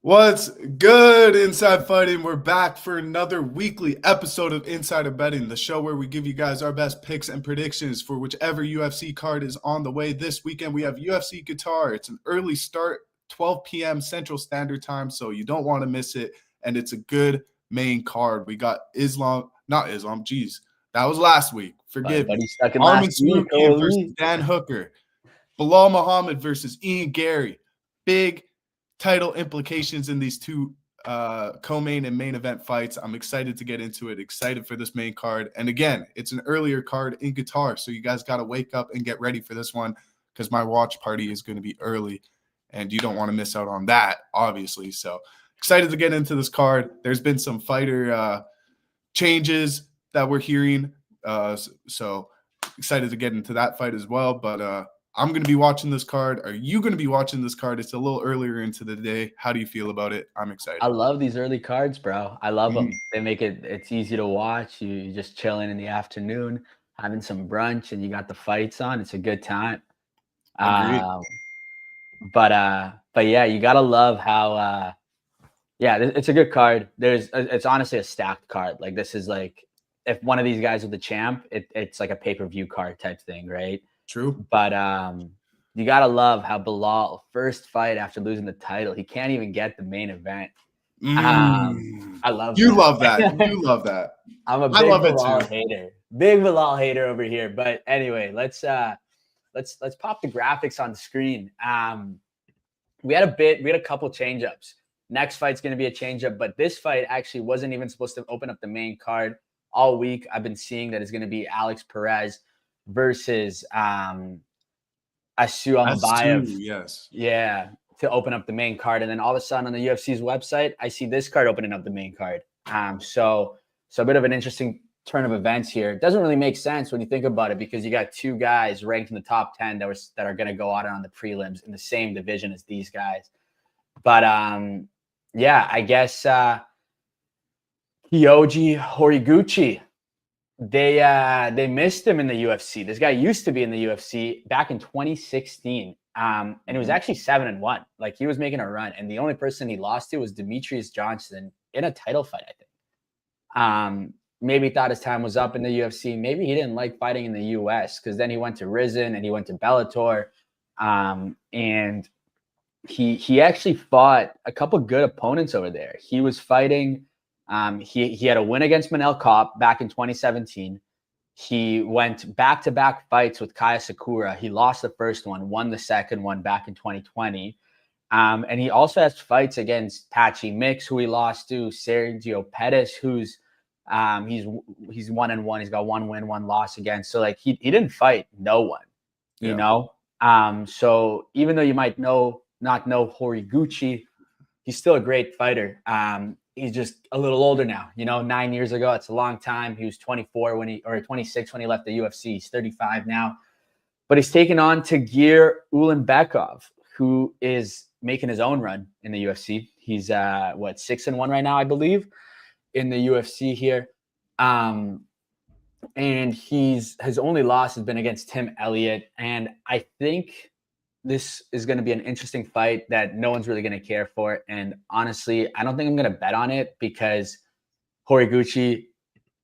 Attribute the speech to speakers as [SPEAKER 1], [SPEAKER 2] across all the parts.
[SPEAKER 1] What's good, Inside Fighting? We're back for another weekly episode of Insider Betting, the show where we give you guys our best picks and predictions for whichever UFC card is on the way. This weekend, we have UFC Qatar. It's an early start, 12 p.m. Central Standard Time, so you don't want to miss it. And it's a good main card. We got that was last week. Forgive me.
[SPEAKER 2] Stuck in
[SPEAKER 1] Arman
[SPEAKER 2] last week,
[SPEAKER 1] Tsarukyan versus Dan Hooker. Bilal Muhammad versus Ian Gary. Big title implications in these two co-main and main event fights. I'm excited to get into it, excited for this main card. And again, it's an earlier card in Qatar, so you guys got to wake up and get ready for this one because my watch party is going to be early, and you don't want to miss out on that, obviously. So excited to get into this card. There's been some fighter changes that we're hearing, so excited to get into that fight as well. But I'm going to be watching this card. Are you going to be watching this card? It's a little earlier into the day. How do you feel about it? I'm excited.
[SPEAKER 2] I love these early cards, bro. I love them. They make it's easy to watch. You just chilling in the afternoon, having some brunch, and you got the fights on. It's a good time. But yeah, you gotta love how it's a good card. It's honestly a stacked card. Like, this is like, if one of these guys was the champ, it's like a pay-per-view card type thing, right?
[SPEAKER 1] True.
[SPEAKER 2] But you gotta love how Bilal, first fight after losing the title, he can't even get the main event. I love
[SPEAKER 1] you
[SPEAKER 2] that.
[SPEAKER 1] love that. You love that.
[SPEAKER 2] I'm a big Bilal hater. Big Bilal hater over here. But anyway, let's pop the graphics on the screen. We had a couple change-ups. Next fight's gonna be a change-up, but this fight actually wasn't even supposed to open up the main card. All week I've been seeing that it's gonna be Alex Perez versus Asu Almabayev.
[SPEAKER 1] Yes.
[SPEAKER 2] Yeah, to open up the main card. And then all of a sudden on the UFC's website, I see this card opening up the main card. So a bit of an interesting turn of events here. It doesn't really make sense when you think about it, because you got two guys ranked in the top 10 that are going to go out on the prelims in the same division as these guys. But yeah, I guess Kyoji Horiguchi, they missed him in the UFC. This guy used to be in the UFC back in 2016. And it was actually 7-1. Like, he was making a run. And the only person he lost to was Demetrius Johnson in a title fight, I think. Maybe thought his time was up in the UFC. Maybe he didn't like fighting in the US, because then he went to Rizin and he went to Bellator. And he actually fought a couple good opponents over there. He was fighting. He had a win against Manel Kopp back in 2017. He went back-to-back fights with Kaya Sakura. He lost the first one, won the second one back in 2020. And he also has fights against Patchy Mix, who he lost to, Sergio Pettis, who's he's 1-1. He's got one win, one loss against. So like, he didn't fight no one, you know? So even though you might not know Horiguchi, he's still a great fighter. He's just a little older now, 9 years ago. It's a long time. He was 24 or 26 when he left the UFC. He's 35 now, but he's taken on Tagir Ulanbekov, who is making his own run in the UFC. He's 6-1 right now, I believe, in the UFC here. And his only loss has been against Tim Elliott. And I think this is going to be an interesting fight that no one's really going to care for. And honestly, I don't think I'm going to bet on it, because Horiguchi,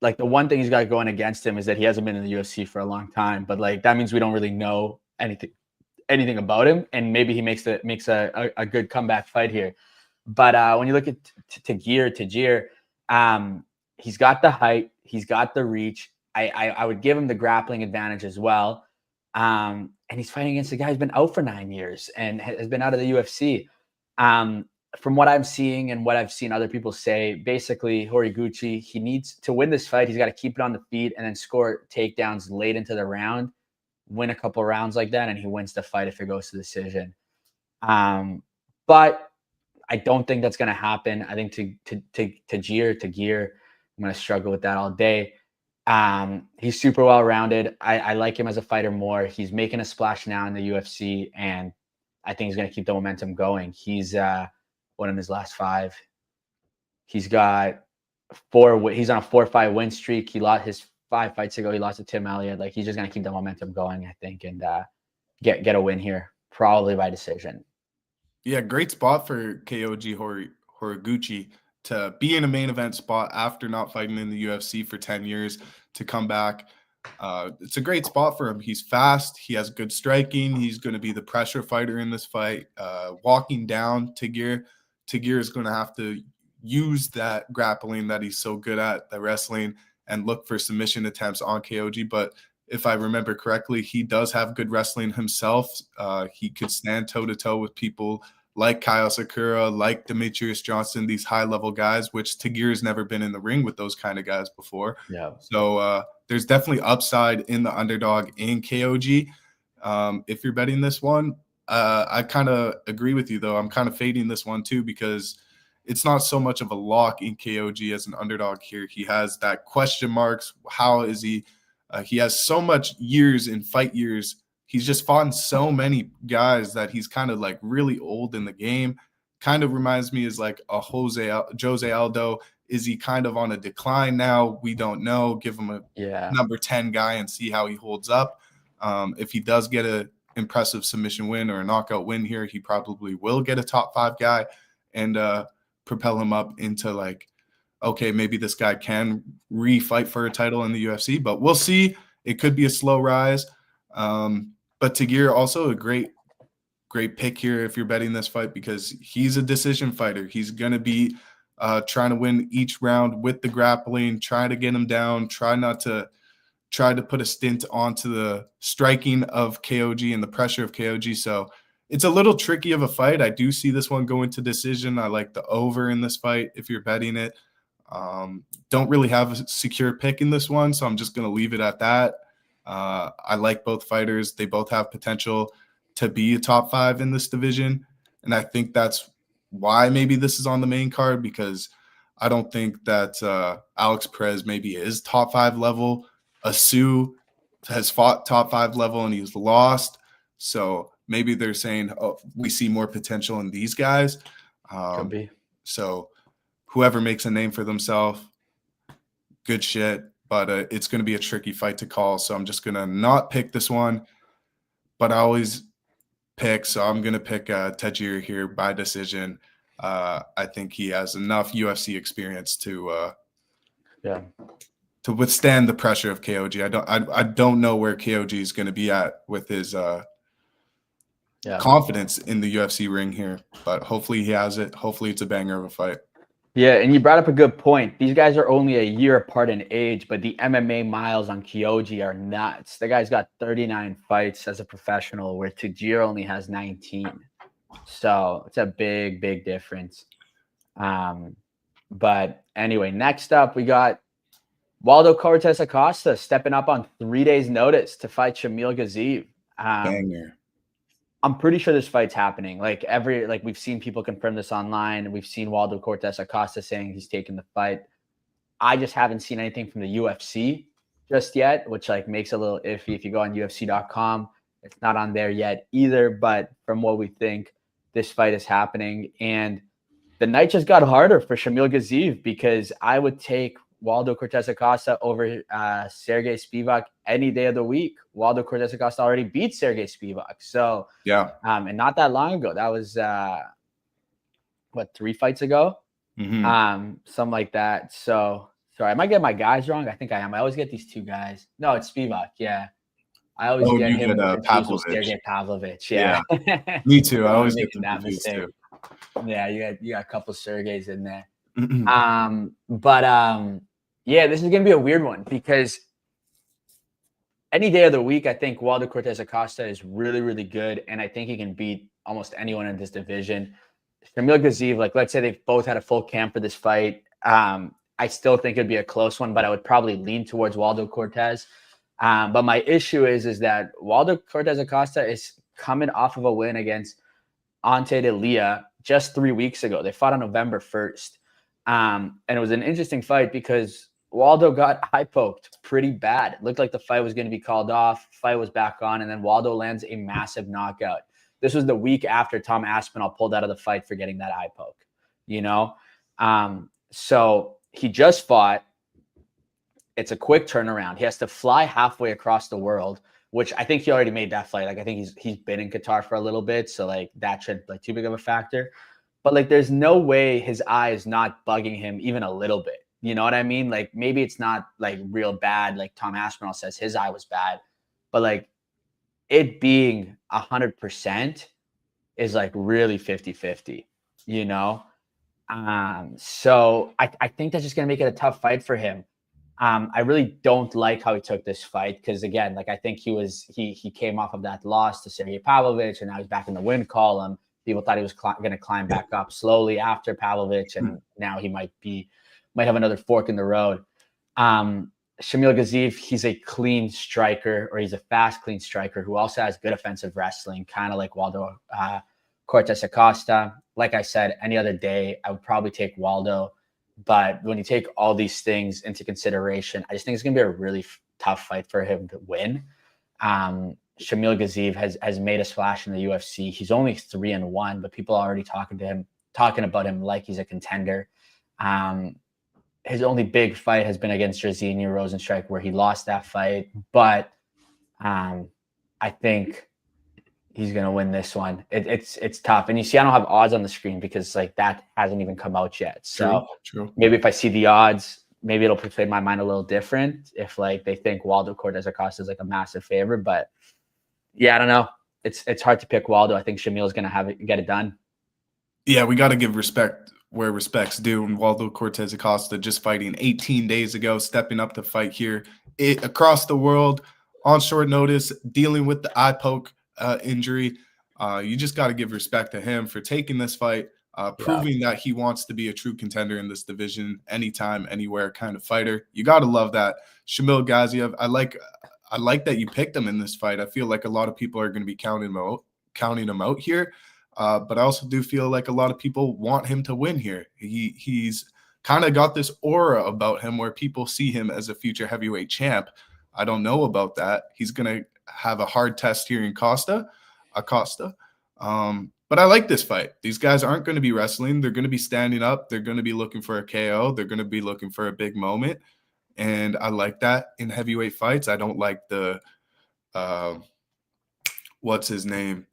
[SPEAKER 2] like, the one thing he's got going against him is that he hasn't been in the UFC for a long time. But like, that means we don't really know anything about him. And maybe he makes a good comeback fight here. But when you look at Tagir, he's got the height, he's got the reach. I would give him the grappling advantage as well. And he's fighting against a guy who's been out for 9 years and has been out of the UFC. From what I'm seeing and what I've seen other people say, basically Horiguchi, he needs to win this fight. He's got to keep it on the feet and then score takedowns late into the round, win a couple rounds like that, and he wins the fight if it goes to decision. But I don't think that's going to happen. I think Tagir, I'm going to struggle with that all day. He's super well-rounded. I like him as a fighter more. He's making a splash now in the UFC, and I think he's going to keep the momentum going. He's won in his last 5. He's got 4. He's on a 4-5 win streak. He lost his 5 fights ago. He lost to Tim Elliott. Like, he's just going to keep the momentum going, I think, and get a win here, probably by decision.
[SPEAKER 1] Yeah, great spot for KOG Horiguchi to be in a main event spot after not fighting in the UFC for 10 years to come back. It's a great spot for him. He's fast. He has good striking. He's going to be the pressure fighter in this fight. Walking down Tagir is going to have to use that grappling that he's so good at, the wrestling, and look for submission attempts on KOG. But if I remember correctly, he does have good wrestling himself. He could stand toe-to-toe with people like Kyle Sakura, like Demetrius Johnson, these high-level guys, which Tagir's never been in the ring with those kind of guys before.
[SPEAKER 2] Yeah.
[SPEAKER 1] So there's definitely upside in the underdog in KOG. If you're betting this one, I kind of agree with you, though. I'm kind of fading this one, too, because it's not so much of a lock in KOG as an underdog here. He has that question marks. How is he? He has so much years in fight years. He's just fought so many guys that he's kind of like really old in the game. Kind of reminds me as like a Jose Aldo. Is he kind of on a decline now? We don't know. Give him a number 10 guy and see how he holds up. If he does get an impressive submission win or a knockout win here, he probably will get a top 5 guy and propel him up into like, okay, maybe this guy can refight for a title in the UFC, but we'll see. It could be a slow rise. But Tagir also a great pick here if you're betting this fight because he's a decision fighter. He's going to be trying to win each round with the grappling, try to get him down, try to put a stint onto the striking of KOG and the pressure of KOG. So it's a little tricky of a fight. I do see this one going to decision. I like the over in this fight if you're betting it. Don't really have a secure pick in this one, so I'm just going to leave it at that. I like both fighters. They both have potential to be a top 5 in this division, and I think that's why maybe this is on the main card because I don't think that Alex Perez maybe is top 5 level. Asu has fought top 5 level and he's lost, so maybe they're saying, oh, we see more potential in these guys.
[SPEAKER 2] Could be.
[SPEAKER 1] So whoever makes a name for themselves, good shit. But it's going to be a tricky fight to call. So I'm just going to not pick this one. But I always pick. So I'm going to pick Tagir here by decision. I think he has enough UFC experience to withstand the pressure of KOG. I don't know where KOG is going to be at with his confidence in the UFC ring here. But hopefully he has it. Hopefully it's a banger of a fight.
[SPEAKER 2] Yeah, and you brought up a good point. These guys are only a year apart in age, but the MMA miles on Kyoji are nuts. The guy's got 39 fights as a professional, where Tagir only has 19. So it's a big, big difference. But anyway, next up, we got Waldo Cortez Acosta stepping up on 3 days' notice to fight Shamil Gaziev.
[SPEAKER 1] Banger.
[SPEAKER 2] I'm pretty sure this fight's happening. Like we've seen people confirm this online. We've seen Waldo Cortez Acosta saying he's taking the fight. I just haven't seen anything from the UFC just yet, which like makes it a little iffy. If you go on UFC.com, it's not on there yet either. But from what we think, this fight is happening. And the night just got harder for Shamil Gaziev because I would take Waldo Cortez Acosta over Sergey Spivak any day of the week. Waldo Cortez Acosta already beat Sergey Spivak. So,
[SPEAKER 1] yeah.
[SPEAKER 2] And not that long ago. That was, 3 fights ago?
[SPEAKER 1] Mm-hmm.
[SPEAKER 2] Something like that. So, sorry, I might get my guys wrong. I think I am. I always get these 2 guys. No, it's Spivak. Yeah. I always get him confused with Sergey Pavlovich. Yeah.
[SPEAKER 1] Me too. I always get them confused too.
[SPEAKER 2] Yeah, you got a couple Sergeys in there.
[SPEAKER 1] Mm-hmm.
[SPEAKER 2] Yeah, this is going to be a weird one because any day of the week, I think Waldo Cortez Acosta is really, really good. And I think he can beat almost anyone in this division. Shamil Gaziev, like let's say they've both had a full camp for this fight. I still think it'd be a close one, but I would probably lean towards Waldo Cortez. But my issue is that Waldo Cortez Acosta is coming off of a win against Ante de Lea just 3 weeks ago. They fought on November 1st. And it was an interesting fight because Waldo got eye poked pretty bad. It looked like the fight was going to be called off. Fight was back on, and then Waldo lands a massive knockout. This was the week after Tom Aspinall pulled out of the fight for getting that eye poke, you know? So he just fought. It's a quick turnaround. He has to fly halfway across the world, which I think he already made that flight. Like, I think he's been in Qatar for a little bit, so like that shouldn't like too big of a factor. But like, there's no way his eye is not bugging him even a little bit. You know what I mean? Like, maybe it's not like real bad. Like Tom Aspinall says his eye was bad, but like it being 100% is like really 50-50, you know? So I think that's just going to make it a tough fight for him. I really don't like how he took this fight because, again, like I think he came off of that loss to Sergey Pavlovich, and now he's back in the win column. People thought he was going to climb back up slowly after Pavlovich, and now he might have another fork in the road. Shamil Gaziev, he's a clean striker, or he's a fast, clean striker who also has good offensive wrestling, kind of like Waldo Cortez Acosta. Like I said, any other day, I would probably take Waldo. But when you take all these things into consideration, I just think it's going to be a really tough fight for him to win. Shamil Gaziev has made a splash in the UFC. He's only 3-1, but people are already talking about him like he's a contender. His only big fight has been against Jairzinho Rozenstruik, where he lost that fight. But I think he's going to win this one. It's tough. And you see, I don't have odds on the screen because like that hasn't even come out yet. So
[SPEAKER 1] True.
[SPEAKER 2] Maybe if I see the odds, maybe it'll persuade my mind a little different if like they think Waldo Cortez Acosta is like a massive favorite. But yeah, I don't know. It's hard to pick Waldo. I think Shamil is going to get it done.
[SPEAKER 1] Yeah, we got to give respect where respect's due. And Waldo Cortez Acosta just fighting 18 days ago, stepping up to fight here across the world on short notice, dealing with the eye poke injury. You just got to give respect to him for taking this fight, proving that he wants to be a true contender in this division, anytime, anywhere kind of fighter. You got to love that. Shamil Gaziev, I like that you picked him in this fight. I feel like a lot of people are going to be counting him out here. But I also do feel like a lot of people want him to win here. He's kind of got this aura about him where people see him as a future heavyweight champ. I don't know about that. He's going to have a hard test here in Acosta. But I like this fight. These guys aren't going to be wrestling. They're going to be standing up. They're going to be looking for a KO. They're going to be looking for a big moment. And I like that in heavyweight fights. I don't like the what's his name?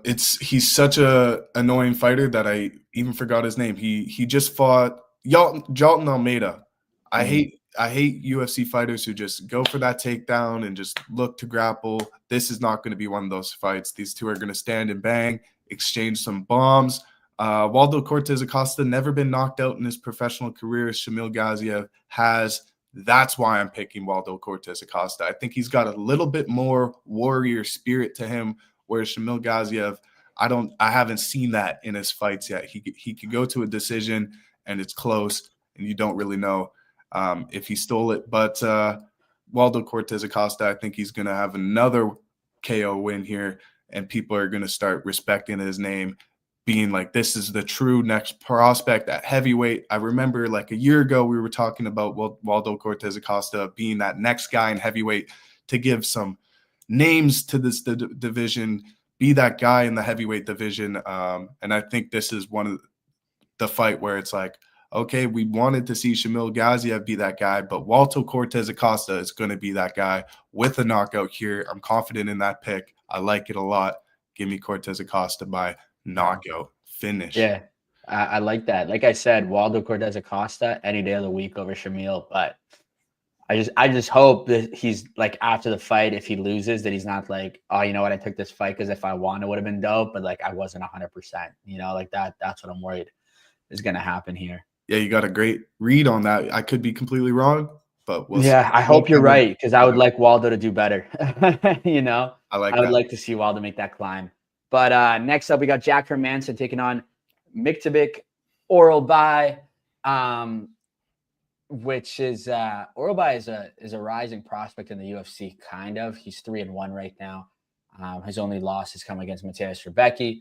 [SPEAKER 1] He's such a annoying fighter that I even forgot his name. He just fought Jalton Almeida. I hate UFC fighters who just go for that takedown and just look to grapple. This is not going to be one of those fights. These two are going to stand and bang, exchange some bombs. Waldo Cortez Acosta never been knocked out in his professional career. Shamil Gaziev has. That's why I'm picking Waldo Cortez Acosta. I think he's got a little bit more warrior spirit to him, whereas Shamil Gaziev, I haven't seen that in his fights yet. He could go to a decision and it's close and you don't really know if he stole it. But Waldo Cortez Acosta, I think he's going to have another KO win here, and people are going to start respecting his name, being like, this is the true next prospect at heavyweight. I remember like a year ago, we were talking about Waldo Cortez Acosta being that next guy in heavyweight to give some names to this division, be that guy in the heavyweight division. And I think this is one of the fight where it's like, okay, we wanted to see Shamil Gaziev be that guy, but Waldo Cortez Acosta is going to be that guy with a knockout here. I'm confident in that pick. I like it a lot. Give me Cortez Acosta by knockout finish.
[SPEAKER 2] Yeah, I like that. Like I said, Waldo Cortez Acosta any day of the week over Shamil, but I just hope that he's like, after the fight, if he loses, that he's not like, oh, you know what, I took this fight because if I won, it would have been dope, but like I wasn't 100%, you know, like that's what I'm worried is going to happen here.
[SPEAKER 1] Yeah, you got a great read on that. I could be completely wrong, but
[SPEAKER 2] I hope you're right, because I would like Waldo to do better. You know, I would like to see Waldo make that climb. But next up, we got Jack Hermanson taking on Miktabik Orolbai, which is Orolbai is a rising prospect in the UFC. Kind of, he's 3-1 right now. His only loss has come against Mateusz Rebecki.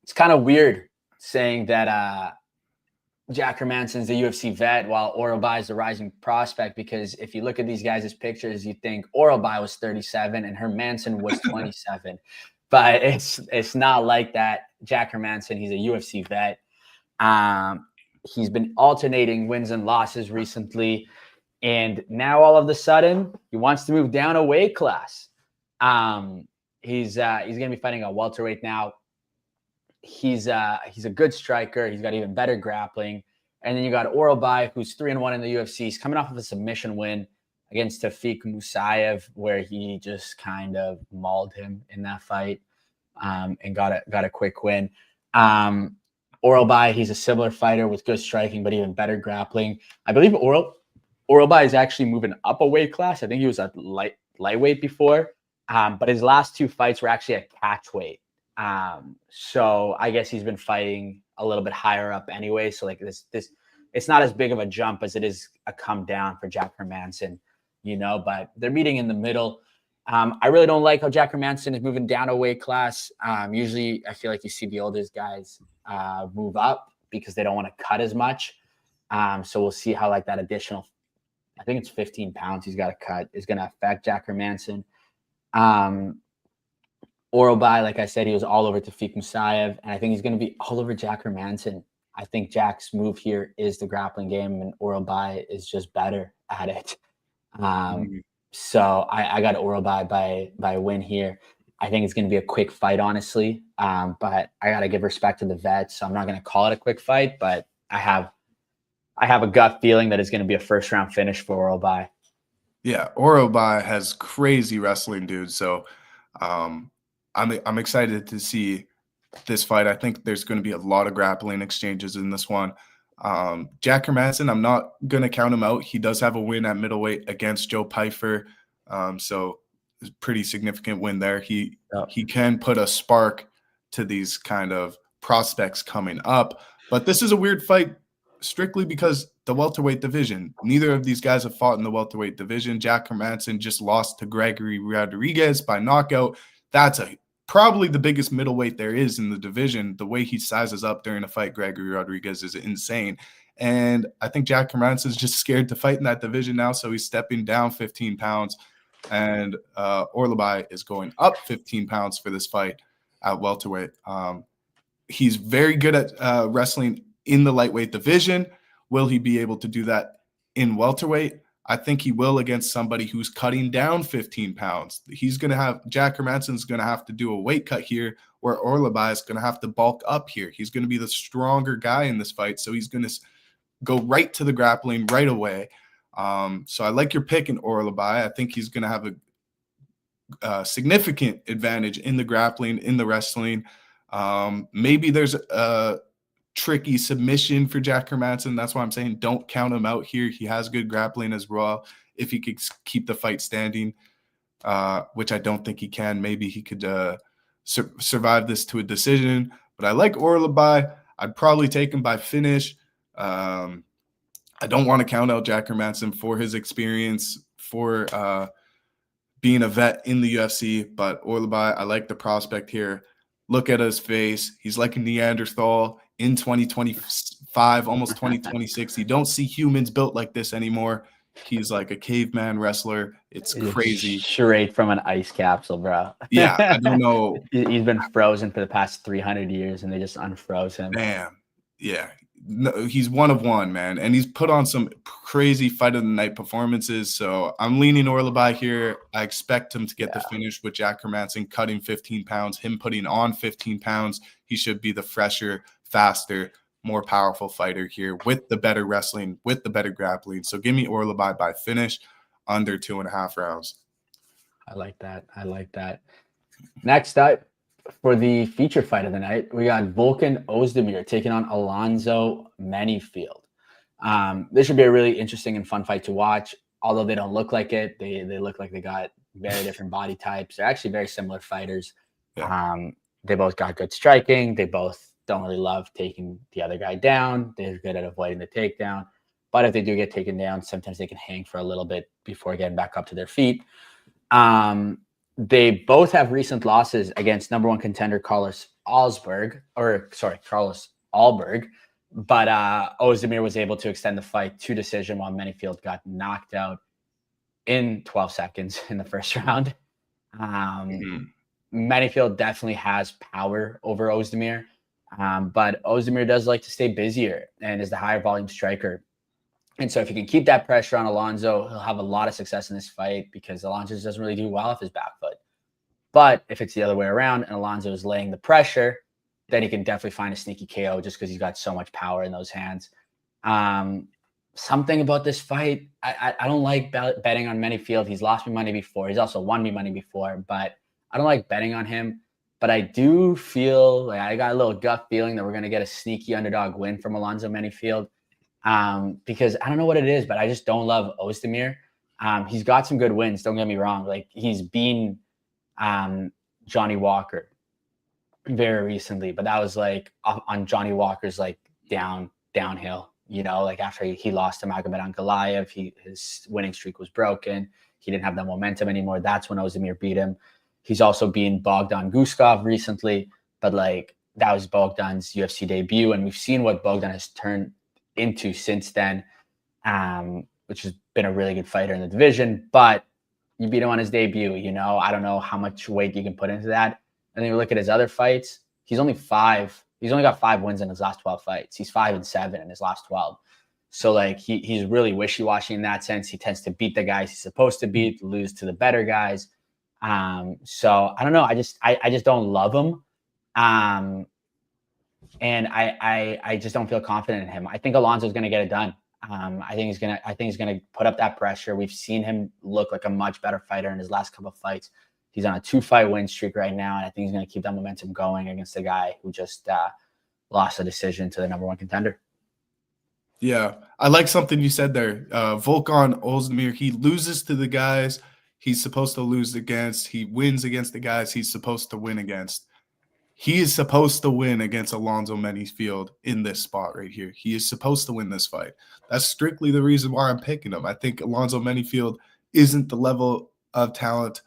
[SPEAKER 2] It's kind of weird saying that Jack Hermanson's a UFC vet while Orolbai is a rising prospect, because if you look at these guys' pictures, you think Orolbai was 37 and Hermanson was 27. But it's not like that. Jack Hermanson, he's a UFC vet. He's been alternating wins and losses recently. And now all of a sudden, he wants to move down a weight class. He's going to be fighting a welterweight now. He's a good striker. He's got even better grappling. And then you got Oralbai, who's 3-1 in the UFC. He's coming off of a submission win against Tafik Musayev, where he just kind of mauled him in that fight, and got a quick win. Oralbai, he's a similar fighter with good striking, but even better grappling. I believe Oralbai is actually moving up a weight class. I think he was at lightweight before, but his last 2 fights were actually at catch weight. So I guess he's been fighting a little bit higher up anyway. So like this, it's not as big of a jump as it is a come down for Jack Hermansson, but they're meeting in the middle. I really don't like how Jack Hermansson is moving down a weight class. Usually I feel like you see the oldest guys move up because they don't want to cut as much. So we'll see how like that additional, I think it's 15 pounds he's got to cut, is going to affect Jack Hermansson. Oralbai, like I said, he was all over Tafik Musayev, and I think he's going to be all over Jack Hermansson. I think Jack's move here is the grappling game, and Oralbai is just better at it. So I got Oralbai by a win here. I think it's going to be a quick fight, honestly, but I got to give respect to the vets, so I'm not going to call it a quick fight, but I have a gut feeling that it's going to be a first-round finish for Oralbai.
[SPEAKER 1] Yeah, Oralbai has crazy wrestling, dude, so I'm excited to see this fight. I think there's going to be a lot of grappling exchanges in this one. Jack Hermansson, I'm not going to count him out. He does have a win at middleweight against Joe Pyfer, so it's a pretty significant win there. He can put a spark to these kind of prospects coming up. But this is a weird fight strictly because the welterweight division. Neither of these guys have fought in the welterweight division. Jack Hermansson just lost to Gregory Rodriguez by knockout. That's probably the biggest middleweight there is in the division. The way he sizes up during a fight, Gregory Rodriguez, is insane. And I think Jack Hermansson is just scared to fight in that division now, so he's stepping down 15 pounds. And Oralbai is going up 15 pounds for this fight at welterweight. He's very good at wrestling in the lightweight division. Will he be able to do that in welterweight? I think he will against somebody who's cutting down 15 pounds. Jack Hermansson's going to have to do a weight cut here, where Oralbai is going to have to bulk up here. He's going to be the stronger guy in this fight, so he's going to go right to the grappling right away. So I like your pick in Oralbai. I think he's going to have a significant advantage in the grappling, in the wrestling. Maybe there's a tricky submission for Jack Hermansson. That's why I'm saying don't count him out here. He has good grappling as well. If he could keep the fight standing, which I don't think he can, maybe he could survive this to a decision. But I like Oralbai. I'd probably take him by finish. I don't want to count out Jack Hermansson for his experience, for being a vet in the UFC. But Oralbai, I like the prospect here. Look at his face. He's like a Neanderthal in 2025, almost 2026. You don't see humans built like this anymore. He's like a caveman wrestler. It's crazy.
[SPEAKER 2] Straight from an ice capsule, bro.
[SPEAKER 1] Yeah, I don't know.
[SPEAKER 2] He's been frozen for the past 300 years, and they just unfroze him.
[SPEAKER 1] Damn. Yeah. No, he's one of one, man. And he's put on some crazy fight of the night performances. So I'm leaning Oralbai here. I expect him to get the finish with Jack Hermansson cutting 15 pounds, him putting on 15 pounds. He should be the fresher, faster, more powerful fighter here with the better wrestling, with the better grappling. So give me Oralbai by finish under 2.5 rounds.
[SPEAKER 2] I like that. Next up, for the feature fight of the night, we got Volkan Ozdemir taking on Alonzo Menifield. This should be a really interesting and fun fight to watch. Although they don't look like it, they look like they got very different body types. They're actually very similar fighters. Yeah. They both got good striking. They both don't really love taking the other guy down. They're good at avoiding the takedown. But if they do get taken down, sometimes they can hang for a little bit before getting back up to their feet. They both have recent losses against number one contender Carlos Alberg. But Ozdemir was able to extend the fight to decision while Menifield got knocked out in 12 seconds in the first round. Menifield definitely has power over Ozdemir, but Ozdemir does like to stay busier and is the higher volume striker. And so if you can keep that pressure on Alonso, he'll have a lot of success in this fight because Alonso doesn't really do well off his back foot. But if it's the other way around and Alonso is laying the pressure, then he can definitely find a sneaky KO just because he's got so much power in those hands. Something about this fight, I don't like betting on Manyfield. He's lost me money before. He's also won me money before, but I don't like betting on him. But I do feel like I got a little gut feeling that we're going to get a sneaky underdog win from Alonso Manyfield. Because I don't know what it is, but I just don't love Ozdemir. He's got some good wins. Don't get me wrong. Like he's been Johnny Walker very recently, but that was like on Johnny Walker's like downhill, like after he lost to Magomed Ankalaev, his winning streak was broken. He didn't have that momentum anymore. That's when Ozdemir beat him. He's also been Bogdan Guskov recently, but like that was Bogdan's UFC debut, and we've seen what Bogdan has turned into since then, which has been a really good fighter in the division. But you beat him on his debut, I don't know how much weight you can put into that. And then you look at his other fights, he's only got 5 wins in his last 12 fights. He's 5-7 in his last 12. So like he's really wishy-washy in that sense. He tends to beat the guys he's supposed to beat, lose to the better guys. So I don't know. I just don't love him. And I just don't feel confident in him. I think Alonso's going to get it done. I think he's gonna put up that pressure. We've seen him look like a much better fighter in his last couple of fights. He's on a 2-fight win streak right now, and I think he's gonna keep that momentum going against the guy who just lost a decision to the #1 contender.
[SPEAKER 1] Yeah, I like something you said there. Volkan Ozdemir, he loses to the guys he's supposed to lose against. He wins against the guys he's supposed to win against. He is supposed to win against Alonso Manyfield in this spot right here. He is supposed to win this fight. That's strictly the reason why I'm picking him. I think Alonso Manyfield isn't the level of talent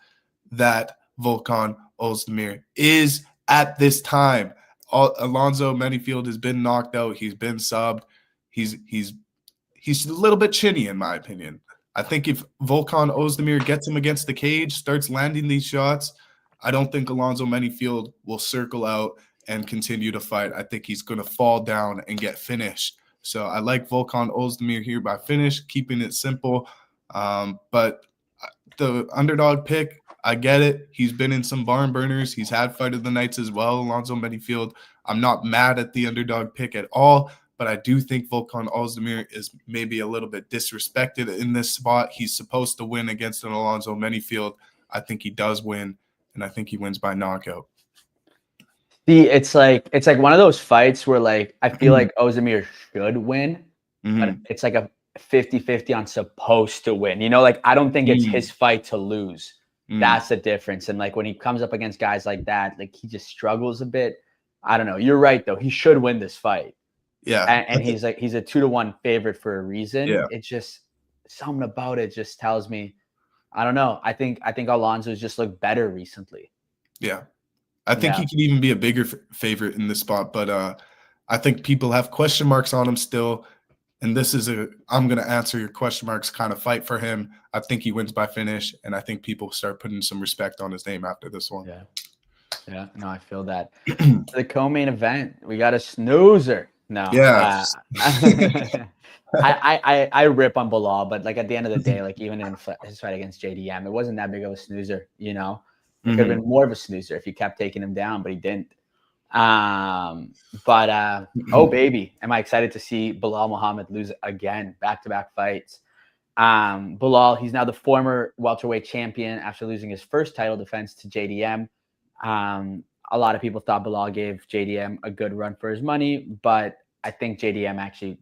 [SPEAKER 1] that Volkan Ozdemir is at this time. Alonso Manyfield has been knocked out. He's been subbed. He's a little bit chinny, in my opinion. I think if Volkan Ozdemir gets him against the cage, starts landing these shots, I don't think Alonso Manyfield will circle out and continue to fight. I think he's going to fall down and get finished. So I like Volkan Ozdemir here by finish, keeping it simple. But the underdog pick, I get it. He's been in some barn burners. He's had fight of the nights as well, Alonso Manyfield. I'm not mad at the underdog pick at all, but I do think Volkan Ozdemir is maybe a little bit disrespected in this spot. He's supposed to win against an Alonso Manyfield. I think he does win, and I think he wins by knockout.
[SPEAKER 2] See, it's like one of those fights where like I feel like Ozdemir should win, but it's like a 50-50 on supposed to win. Like I don't think it's his fight to lose. That's the difference. And like when he comes up against guys like that, like he just struggles a bit. I don't know. You're right though. He should win this fight.
[SPEAKER 1] Yeah.
[SPEAKER 2] And he's a 2-1 favorite for a reason.
[SPEAKER 1] Yeah.
[SPEAKER 2] It's just something about it just tells me, I don't know. I think Alonso's just looked better recently.
[SPEAKER 1] Yeah. I think he could even be a bigger favorite in this spot, but I think people have question marks on him still. And this is I'm going to answer your question marks kind of fight for him. I think he wins by finish, and I think people start putting some respect on his name after this one.
[SPEAKER 2] Yeah. No, I feel that. The co-main event, we got a snoozer. No.
[SPEAKER 1] Yeah.
[SPEAKER 2] I rip on Bilal, but like at the end of the day, like even in his fight against JDM, it wasn't that big of a snoozer, It could have been more of a snoozer if he kept taking him down, but he didn't. Oh baby, am I excited to see Bilal Muhammad lose again, back-to-back fights. Bilal, he's now the former welterweight champion after losing his first title defense to JDM. A lot of people thought Bilal gave JDM a good run for his money, but I think JDM actually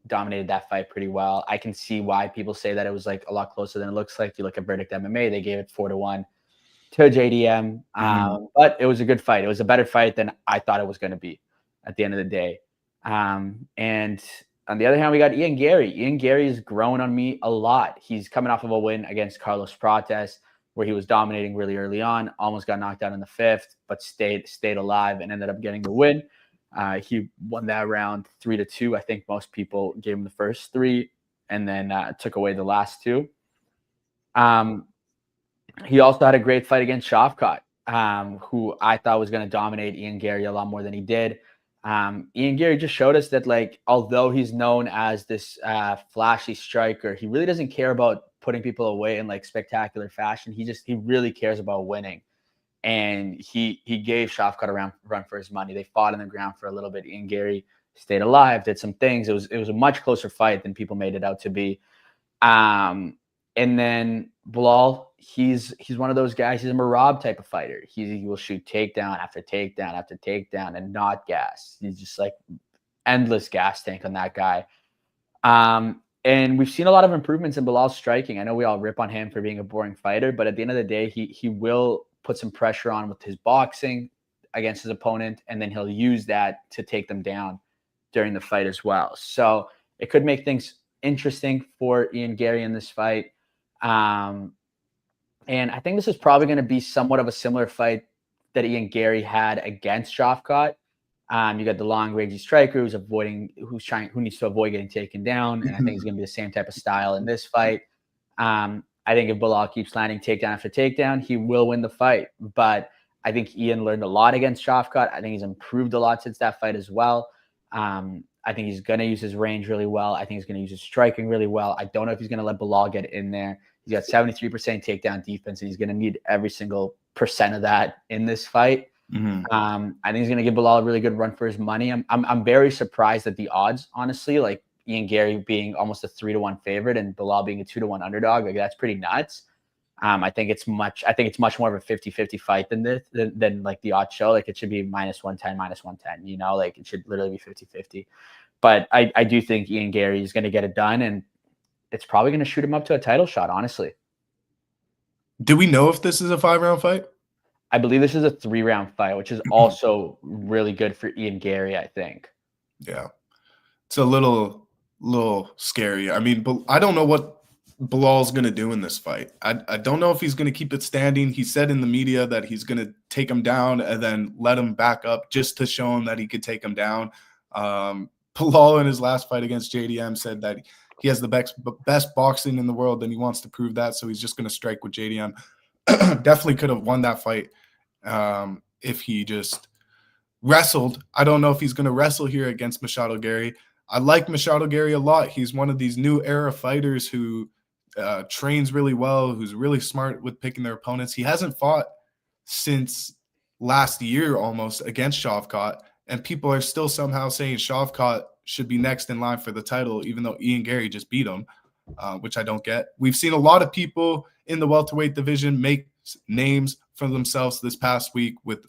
[SPEAKER 2] dominated that fight pretty well. I can see why people say that it was like a lot closer than it looks like. You look at Verdict MMA, they gave it 4-1 to JDM. But it was a good fight. It was a better fight than I thought it was going to be at the end of the day. And on the other hand, we got Ian Gary. Ian Gary is growing on me a lot. He's coming off of a win against Carlos Prates, where he was dominating really early on, almost got knocked out in the 5th, but stayed alive and ended up getting the win. He won that round 3-2. I think most people gave him the first 3 and then took away the last 2. He also had a great fight against Shavkat, who I thought was going to dominate Ian Gary a lot more than he did. Ian Gary just showed us that, like, although he's known as this flashy striker, he really doesn't care about putting people away in like spectacular fashion. He really cares about winning. And he gave Shafkat a run for his money. They fought on the ground for a little bit. Ian Gary stayed alive, did some things. It was a much closer fight than people made it out to be. And then Bilal, he's one of those guys. He's a Marab type of fighter. He will shoot takedown after takedown after takedown and not gas. He's just like endless gas tank on that guy. And we've seen a lot of improvements in Bilal's striking. I know we all rip on him for being a boring fighter, but at the end of the day, he will put some pressure on with his boxing against his opponent, and then he'll use that to take them down during the fight as well. So it could make things interesting for Ian Gary in this fight. And I think this is probably going to be somewhat of a similar fight that Ian Gary had against Shafkat. You got the long rangey striker who needs to avoid getting taken down. And I think it's going to be the same type of style in this fight. I think if Bilal keeps landing takedown after takedown, he will win the fight. But I think Ian learned a lot against Shafkat. I think he's improved a lot since that fight as well. I think he's going to use his range really well. I think he's going to use his striking really well. I don't know if he's going to let Bilal get in there. He's got 73% takedown defense, and he's going to need every single percent of that in this fight. I think he's going to give Bilal a really good run for his money. I'm very surprised at the odds, honestly. Like Ian Gary being almost a 3-1 favorite and Bilal being a 2-1 underdog. Like that's pretty nuts. I think it's much more of a 50-50 fight than like the odds show. Like it should be -110, -110, you know, like it should literally be 50-50. But I do think Ian Gary is going to get it done, and it's probably going to shoot him up to a title shot, honestly.
[SPEAKER 1] Do we know if this is a 5-round fight?
[SPEAKER 2] I believe this is a 3-round fight, which is also really good for Ian Gary, I think.
[SPEAKER 1] Yeah. It's a little scary. I mean, but I don't know what Bilal's going to do in this fight. I don't know if he's going to keep it standing. He said in the media that he's going to take him down and then let him back up just to show him that he could take him down. Bilal in his last fight against JDM said that he has the best boxing in the world, and he wants to prove that, so he's just going to strike with JDM. Definitely could have won that fight if he just wrestled. I don't know if he's going to wrestle here against Machado Gary. I like Machado Gary a lot. He's one of these new era fighters who trains really well, who's really smart with picking their opponents. He hasn't fought since last year almost against Shafkat, and people are still somehow saying Shafkat should be next in line for the title, even though Ian Gary just beat him, which I don't get. We've seen a lot of people in the welterweight division make names for themselves this past week with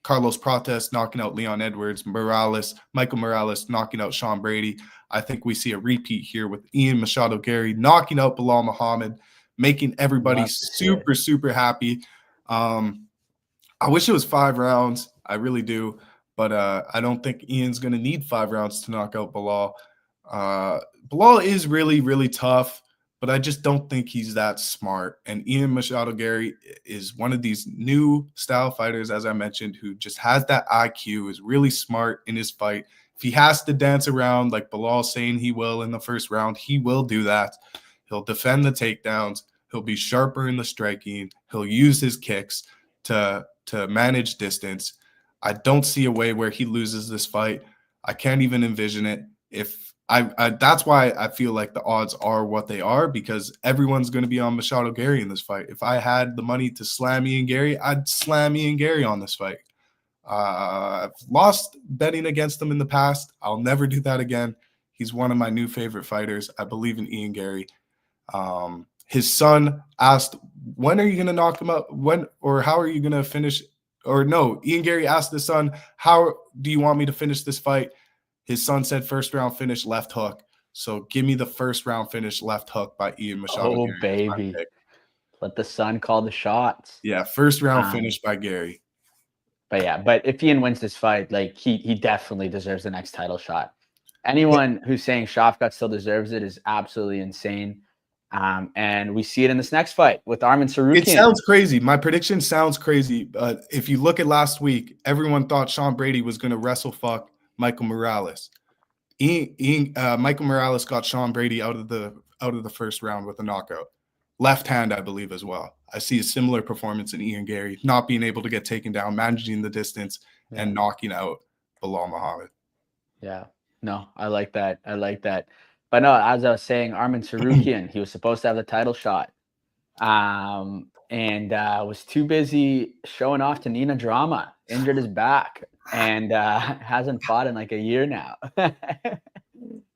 [SPEAKER 1] Carlos Prates knocking out Leon Edwards, Michael Morales knocking out Sean Brady. I think we see a repeat here with Ian Machado Gary knocking out Bilal Muhammad, making everybody super happy. I wish it was 5 rounds. I really do. But I don't think Ian's going to need 5 rounds to knock out Bilal. Bilal is really, really tough, but I just don't think he's that smart. And Ian Machado Gary is one of these new style fighters, as I mentioned, who just has that IQ, is really smart in his fight. If he has to dance around like Bilal's saying he will in the first round, he will do that. He'll defend the takedowns. He'll be sharper in the striking. He'll use his kicks to manage distance. I don't see a way where he loses this fight. I can't even envision it. That's why I feel like the odds are what they are, because everyone's going to be on Machado Gary in this fight. If I had the money to slam Ian Gary, I'd slam Ian Gary on this fight. I've lost betting against him in the past. I'll never do that again. He's one of my new favorite fighters. I believe in Ian Gary. His son asked, when are you going to knock him out? When or how are you going to finish? Or no, Ian Gary asked his son, how do you want me to finish this fight? His son said first round finish, left hook. So give me the first round finish, left hook by Ian Machado Gary.
[SPEAKER 2] Oh, baby. Let the son call the shots.
[SPEAKER 1] Yeah, first round finish by Gary.
[SPEAKER 2] But if Ian wins this fight, like he definitely deserves the next title shot. Anyone who's saying Shafkat still deserves it is absolutely insane. And we see it in this next fight with Arman Tsarukyan.
[SPEAKER 1] It sounds crazy. My prediction sounds crazy. But if you look at last week, everyone thought Sean Brady was going to wrestle fuck Michael Morales. Michael Morales got Sean Brady out of the first round with a knockout. Left hand, I believe, as well. I see a similar performance in Ian Gary, not being able to get taken down, managing the distance, and knocking out Bilal Muhammad.
[SPEAKER 2] Yeah. No, I like that. I like that. But no, as I was saying, Arman Tsarukyan, he was supposed to have the title shot. And was too busy showing off to Nina Drama, injured his back, and hasn't fought in like a year now.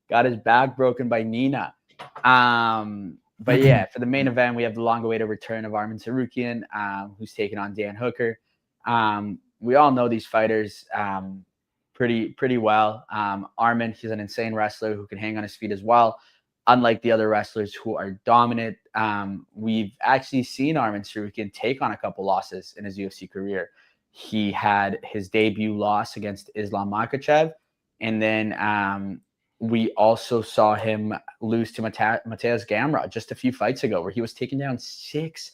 [SPEAKER 2] Got his back broken by Nina. But yeah, for the main event, we have the long-awaited return of Arman Tsarukyan, who's taking on Dan Hooker. We all know these fighters pretty well. Arman, he's an insane wrestler who can hang on his feet as well. Unlike the other wrestlers who are dominant, we've actually seen Arman Tsarukyan take on a couple losses in his UFC career. He had his debut loss against Islam Makhachev, and then we also saw him lose to Mateusz Gamrot just a few fights ago, where he was taken down 6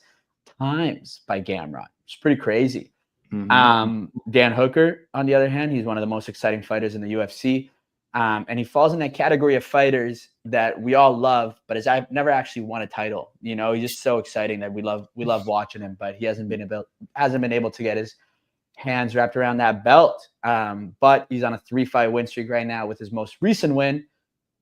[SPEAKER 2] times by Gamrot. It's pretty crazy. Dan Hooker, on the other hand, he's one of the most exciting fighters in the UFC. And he falls in that category of fighters that we all love, but I've never actually won a title. You know, he's just so exciting that we love watching him, but he hasn't been able to get his hands wrapped around that belt. But he's on a 3-fight win streak right now, with his most recent win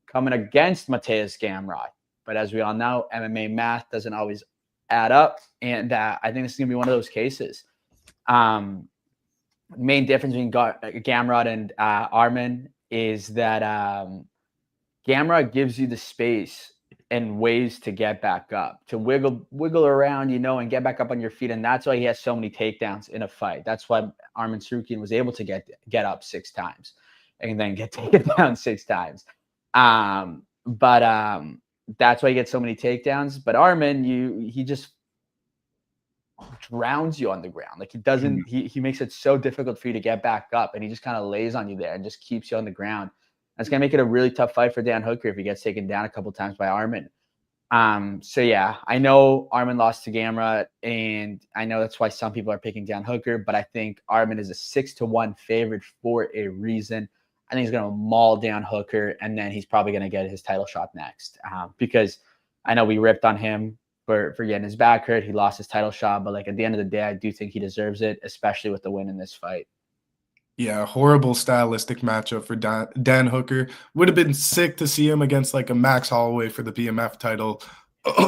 [SPEAKER 2] coming against Mateusz Gamrot. But as we all know, MMA math doesn't always add up, and I think this is gonna be one of those cases. Main difference between Gamrot and Arman is that Gamrot gives you the space and ways to get back up, to wiggle around, you know, and get back up on your feet. And that's why he has so many takedowns in a fight. That's why Arman Tsarukyan was able to get up 6 times and then get taken down 6 times. But that's why he gets so many takedowns. But Arman, he just drowns you on the ground. Like, he doesn't, he makes it so difficult for you to get back up, and he just kind of lays on you there and just keeps you on the ground. That's going to make it a really tough fight for Dan Hooker if he gets taken down a couple times by Arman. So yeah, I know Arman lost to Gamrot, and I know that's why some people are picking Dan Hooker, but I think Arman is a 6-1 favorite for a reason. I think he's going to maul Dan Hooker, and then he's probably going to get his title shot next, because I know we ripped on him for getting his back hurt. He lost his title shot, but like, at the end of the day, I do think he deserves it, especially with the win in this fight.
[SPEAKER 1] Yeah, horrible stylistic matchup for Dan Hooker. Would have been sick to see him against like a Max Holloway for the BMF title,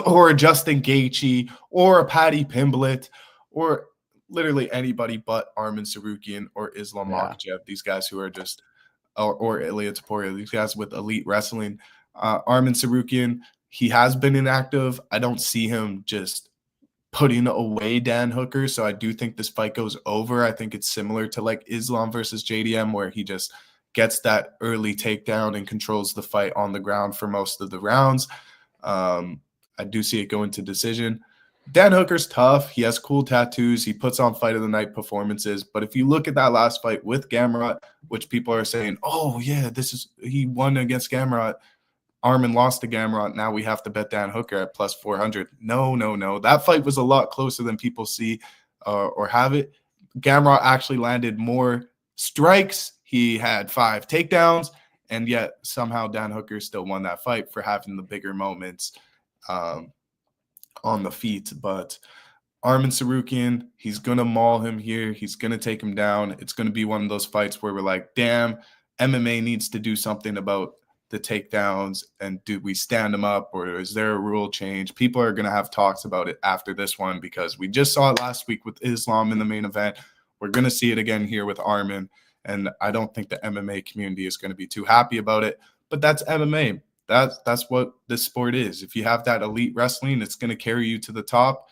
[SPEAKER 1] or a Justin Gaethje, or a Paddy Pimblett, or literally anybody but Arman Tsarukyan or Islam Makhachev. These guys who are just, or Ilia Topuria, these guys with elite wrestling. Arman Tsarukyan, he has been inactive. I don't see him just putting away Dan Hooker, so I do think this fight goes over. I think it's similar to like Islam versus JDM, where he just gets that early takedown and controls the fight on the ground for most of the rounds. I do see it going to decision. Dan Hooker's tough. He has cool tattoos. He puts on fight of the night performances. But if you look at that last fight with Gamrot, which people are saying, oh yeah, he won against Gamrot, Arman lost to Gamrot, now we have to bet Dan Hooker at plus 400. No. That fight was a lot closer than people see or have it. Gamrot actually landed more strikes. He had 5 takedowns, and yet somehow Dan Hooker still won that fight for having the bigger moments on the feet. But Arman Tsarukyan, he's going to maul him here. He's going to take him down. It's going to be one of those fights where we're like, damn, MMA needs to do something about the takedowns, and do we stand them up, or is there a rule change? People are going to have talks about it after this one, because we just saw it last week with Islam in the main event. We're going to see it again here with Arman, and I don't think the MMA community is going to be too happy about it, but that's MMA. That's what this sport is. If you have that elite wrestling, it's going to carry you to the top.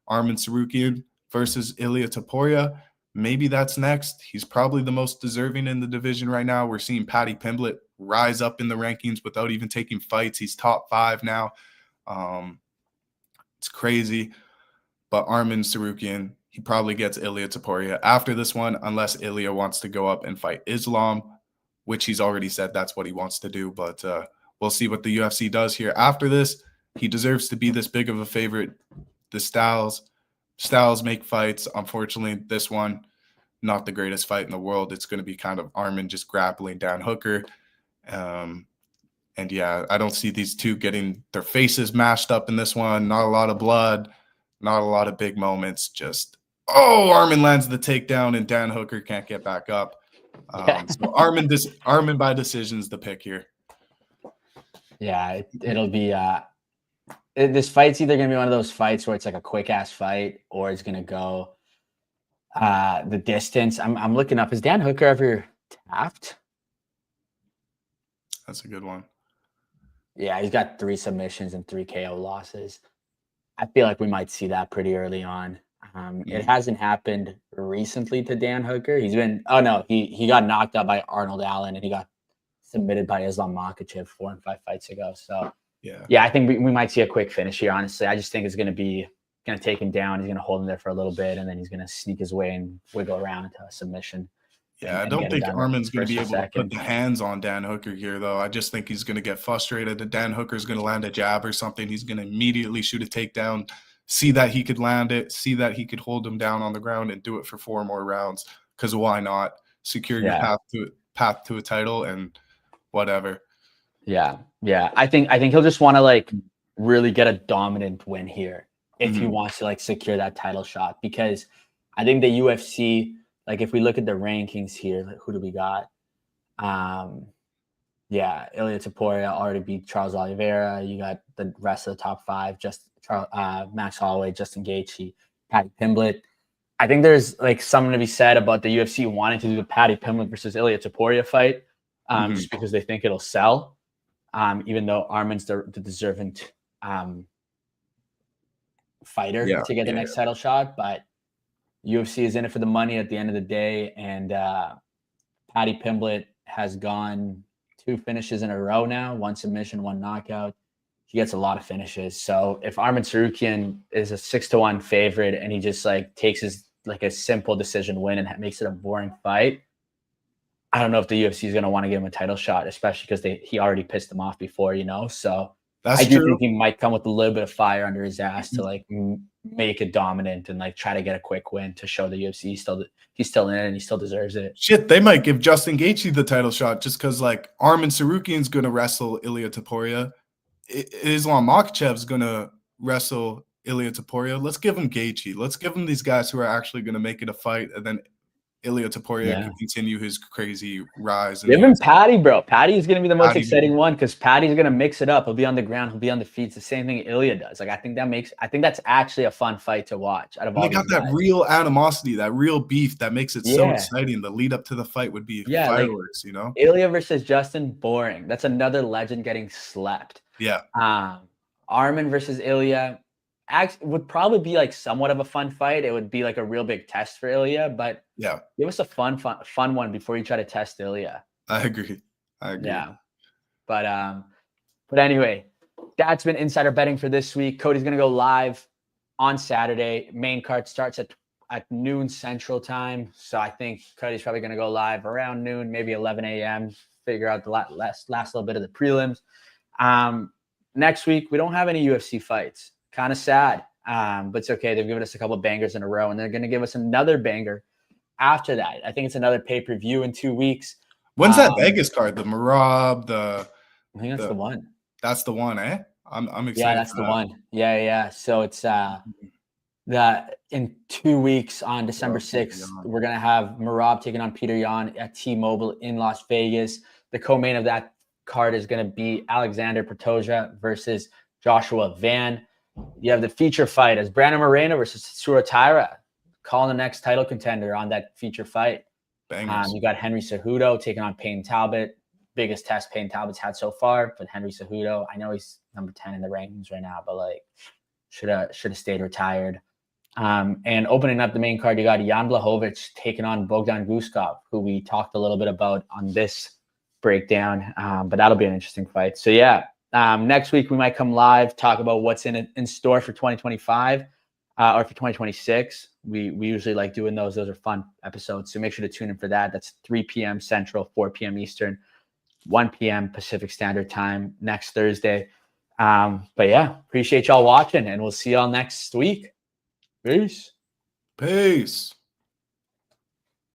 [SPEAKER 1] Arman Tsarukyan versus Ilia Topuria, maybe that's next. He's probably the most deserving in the division right now. We're seeing Paddy Pimblett rise up in the rankings without even taking fights. He's top 5 now. It's crazy. But Arman Tsarukyan, he probably gets Ilia Topuria after this one, unless Ilia wants to go up and fight Islam, which he's already said that's what he wants to do. But we'll see what the UFC does here after this. He deserves to be this big of a favorite. The styles make fights. Unfortunately, this one, not the greatest fight in the world. It's going to be kind of Arman just grappling Dan Hooker. And yeah, I don't see these two getting their faces mashed up in this one. Not a lot of blood, not a lot of big moments. Just, Arman lands the takedown and Dan Hooker can't get back up. So Arman by decision's the pick here.
[SPEAKER 2] Yeah, it'll be this fight's either gonna be one of those fights where it's like a quick ass fight, or it's gonna go the distance. I'm looking up. Has Dan Hooker ever tapped?
[SPEAKER 1] That's a good one.
[SPEAKER 2] Yeah, he's got 3 submissions and 3 KO losses. I feel like we might see that pretty early on. It hasn't happened recently to Dan Hooker. He got knocked out by Arnold Allen, and he got submitted by Islam Makhachev 4 and 5 fights ago. So yeah, I think we might see a quick finish here. Honestly, I just think it's going to take him down. He's going to hold him there for a little bit, and then he's going to sneak his way and wiggle around into a submission.
[SPEAKER 1] Yeah, I don't think Arman's going to be able to put the hands on Dan Hooker here, though. I just think he's going to get frustrated. Dan Hooker's going to land a jab or something. He's going to immediately shoot a takedown, see that he could land it, see that he could hold him down on the ground and do it for 4 more rounds. Because why not? Secure your path to a title and whatever.
[SPEAKER 2] Yeah. I think he'll just want to like really get a dominant win here if he wants to like secure that title shot. Because I think the UFC, like if we look at the rankings here, like who do we got? Ilia Topuria already beat Charles Oliveira. You got the rest of the top 5, Max Holloway, Justin Gaethje, Paddy Pimblett. I think there's like something to be said about the UFC wanting to do the Paddy Pimblett versus Ilia Topuria fight, just because they think it'll sell. Even though Arman's the deserving fighter to get the next title shot, but UFC is in it for the money at the end of the day, and Paddy Pimblett has gone 2 finishes in a row now, 1 submission, 1 knockout. He gets a lot of finishes. So if Arman Tsarukyan is a 6-1 favorite and he just like takes his like a simple decision win and makes it a boring fight, I don't know if the UFC is going to want to give him a title shot, especially because he already pissed them off before, So I do think he might come with a little bit of fire under his ass to like make it dominant and like try to get a quick win to show the UFC he's still in it and he still deserves it.
[SPEAKER 1] Shit, they might give Justin Gaethje the title shot just because like Arman Tsarukyan's going to wrestle Ilia Topuria. Islam Makhachev's going to wrestle Ilia Topuria. Let's give him Gaethje. Let's give him these guys who are actually going to make it a fight, and then Ilia Topuria can continue his crazy rise.
[SPEAKER 2] Give him Paddy, bro. Paddy is going to be the most exciting one because Paddy's going to mix it up. He'll be on the ground. He'll be on the feet. It's the same thing Ilia does. Like I think that's actually a fun fight to watch. Out of all
[SPEAKER 1] they got that real animosity, that real beef that makes it so exciting. The lead up to the fight would be fireworks,
[SPEAKER 2] Ilia versus Justin, boring. That's another legend getting slept.
[SPEAKER 1] Yeah.
[SPEAKER 2] Arman versus Ilia would probably be like somewhat of a fun fight. It would be like a real big test for Ilia, but give us a fun one before you try to test Ilia.
[SPEAKER 1] I agree.
[SPEAKER 2] Yeah. But anyway, that's been insider betting for this week. Cody's going to go live on Saturday. Main card starts at noon Central Time. So I think Cody's probably going to go live around noon, maybe 11 a.m. Figure out the last little bit of the prelims. Next week, we don't have any UFC fights. Kind of sad, but it's okay. They've given us a couple of bangers in a row, and they're going to give us another banger after that. I think it's another pay-per-view in 2 weeks.
[SPEAKER 1] When's that Vegas card? The Marab,
[SPEAKER 2] I think that's the one.
[SPEAKER 1] That's the one, eh? I'm excited.
[SPEAKER 2] Yeah, that's the one. Yeah. So it's in 2 weeks on December 6th, we're going to have Marab taking on Peter Yan at T-Mobile in Las Vegas. The co-main of that card is going to be Alexander Pantoja versus Joshua Van. You have the feature fight as Brandon Moreno versus Tsuru Taira, calling the next title contender on that feature fight. You got Henry Cejudo taking on Payne Talbot. Biggest test Payne Talbot's had so far, but Henry Cejudo, I know he's number 10 in the rankings right now, but like should have stayed retired. And opening up the main card, you got Jan Blachowicz taking on Bogdan Guskov, who we talked a little bit about on this breakdown. But that'll be an interesting fight. So yeah. Next week, we might come live, talk about what's in store for 2025 or for 2026. We usually like doing those. Those are fun episodes. So make sure to tune in for that. That's 3 p.m. Central, 4 p.m. Eastern, 1 p.m. Pacific Standard Time next Thursday. But yeah, appreciate y'all watching, and we'll see y'all next week. Peace.